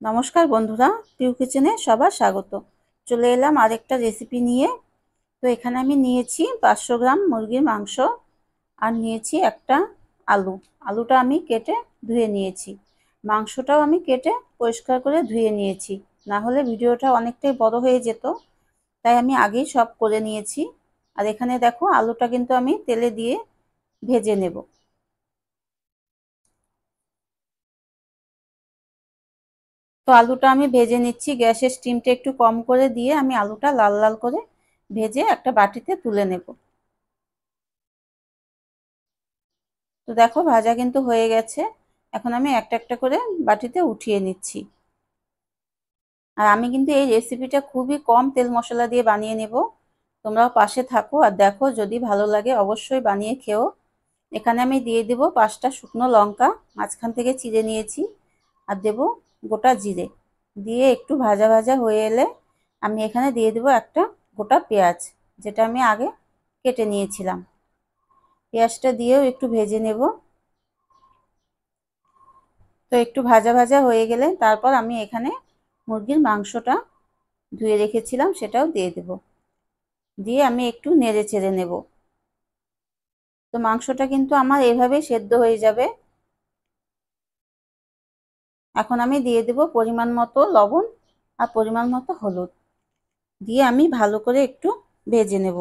নমস্কার বন্ধুরা, পিউ কিচেনে সবার স্বাগত। চলে এলাম আরেকটা রেসিপি নিয়ে। তো এখানে আমি নিয়েছি 500 গ্রাম মুরগির মাংস আর নিয়েছি একটা আলু। আলুটা আমি কেটে ধুয়ে নিয়েছি, মাংসটাও আমি কেটে পরিষ্কার করে ধুয়ে নিয়েছি, না হলে ভিডিওটা অনেকটাই বড় হয়ে যেত, তাই আমি আগেই সব করে নিয়েছি। আর এখানে দেখো, আলুটা কিন্তু আমি তেলে দিয়ে ভেজে নেব। তো আলুটা আমি ভেজে নিচ্ছি, গ্যাসের স্টিমটা একটু কম করে দিয়ে আমি আলুটা লাল লাল করে ভেজে একটা বাটিতে তুলে নেব। তো দেখো, ভাজা কিন্তু হয়ে গেছে। এখন আমি একটা একটা করে বাটিতে উঠিয়ে নিচ্ছি। আর আমি কিন্তু এই রেসিপিটা খুবই কম তেল মশলা দিয়ে বানিয়ে নেব। তোমরাও পাশে থাকো আর দেখো, যদি ভালো লাগে অবশ্যই বানিয়ে খেও। এখানে আমি দিয়ে দেব 5টা শুকনো লঙ্কা মাঝখান থেকে চিড়ে নিয়েছি, আর দেব গোটা জিরে। দিয়ে একটু ভাজা ভাজা হয়ে এলে আমি এখানে দিয়ে দেব একটা গোটা পেঁয়াজ, যেটা আমি আগে কেটে নিয়েছিলাম। পেঁয়াজটা দিয়েও একটু ভেজে নেব। তো একটু ভাজা ভাজা হয়ে গেলে তারপর আমি এখানে মুরগির মাংসটা ধুয়ে রেখেছিলাম সেটাও দিয়ে দেব। দিয়ে আমি একটু নেড়ে চেড়ে নেব। তো মাংসটা কিন্তু আমার এভাবেই সেদ্ধ হয়ে যাবে। এখন আমি দিয়ে দেব পরিমাণ মতো লবণ আর পরিমাণ মতো হলুদ, দিয়ে আমি ভালো করে একটু ভেজে নেব।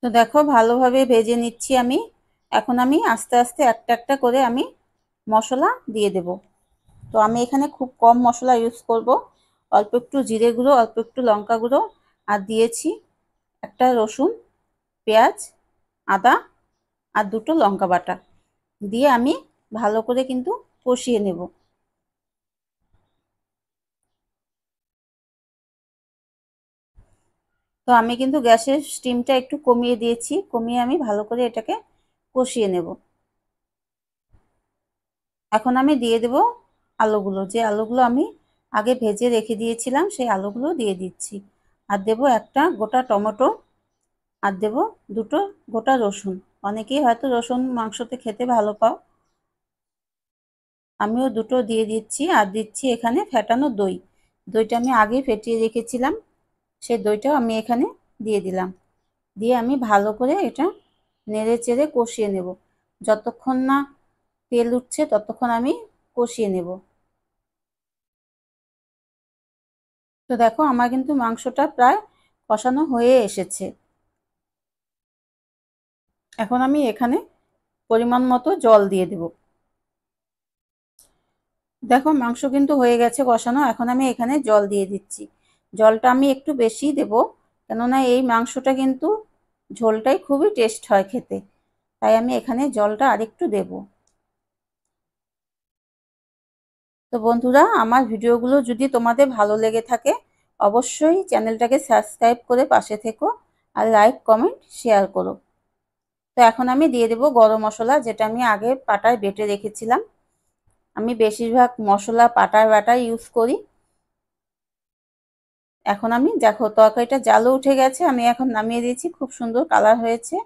তো দেখো, ভালোভাবে ভেজে নিচ্ছি আমি। এখন আমি আস্তে আস্তে একটা একটা করে আমি মশলা দিয়ে দেব। তো আমি এখানে খুব কম মশলা ইউজ করব। অল্প একটু জিরে গুঁড়ো, অল্প একটু লঙ্কা গুঁড়ো, আর দিয়েছি একটা রসুন, পেঁয়াজ, আদা আর দুটো লঙ্কা বাটা, দিয়ে আমি ভালো করে কিন্তু কষিয়ে নেব। তো আমি কিন্তু গ্যাসের স্টিমটা একটু কমিয়ে দিয়েছি, কমিয়ে আমি ভালো করে এটাকে কষিয়ে নেব। এখন আমি দিয়ে দেব আলুগুলো, যে আলুগুলো আমি আগে ভেজে রেখে দিয়েছিলাম সেই আলুগুলো দিয়ে দিচ্ছি। আর দেব একটা গোটা টমেটো, আর দেব দুটো গোটা রসুন। অনেকেই হয়তো রসুন মাংসতে খেতে ভালো পাও, আমিও দুটো দিয়ে দিচ্ছি। আর দিচ্ছি এখানে ফেটানো দই। দইটা আমি আগেই ফেটিয়ে রেখেছিলাম, সেই দইটাও আমি এখানে দিয়ে দিলাম। দিয়ে আমি ভালো করে এটা নেড়ে চেড়ে কষিয়ে নেব। যতক্ষণ না তেল উঠছে ততক্ষণ আমি কষিয়ে নেব। তো দেখো, আমার কিন্তু মাংসটা প্রায় কষানো হয়ে এসেছে। এখন আমি এখানে পরিমাণ মতো জল দিয়ে দেব। দেখো, মাংস কিন্তু হয়ে গেছে কষানো, এখন আমি এখানে জল দিয়ে দিচ্ছি। জলটা আমি একটু বেশিই দেব, কেননা এই মাংসটা কিন্তু ঝোলটাই খুবই টেস্ট হয় খেতে, তাই আমি এখানে জলটা আরেকটু দেব। তো বন্ধুরা, আমার ভিডিওগুলো যদি তোমাদের ভালো লেগে থাকে অবশ্যই চ্যানেলটাকে সাবস্ক্রাইব করে পাশে থেকো, আর লাইক কমেন্ট শেয়ার করো। তো এখন আমি দিয়ে দেব গরম মশলা, যেটা আমি আগে পাটায় বেটে রেখেছিলাম। আমি বেশিরভাগ মশলা পাটার বাটা ইউজ করি। এখন আমি দেখো, তরকারিটা জালও উঠে গেছে, আমি এখন নামিয়ে দিয়েছি, খুব সুন্দর কালার হয়েছে।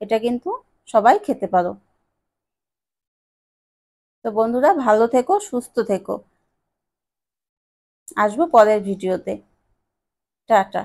এটা কিন্তু সবাই খেতে পারো। তো বন্ধুরা, ভালো থেকো, সুস্থ থেকো। আসবো পরের ভিডিওতে। টাটা।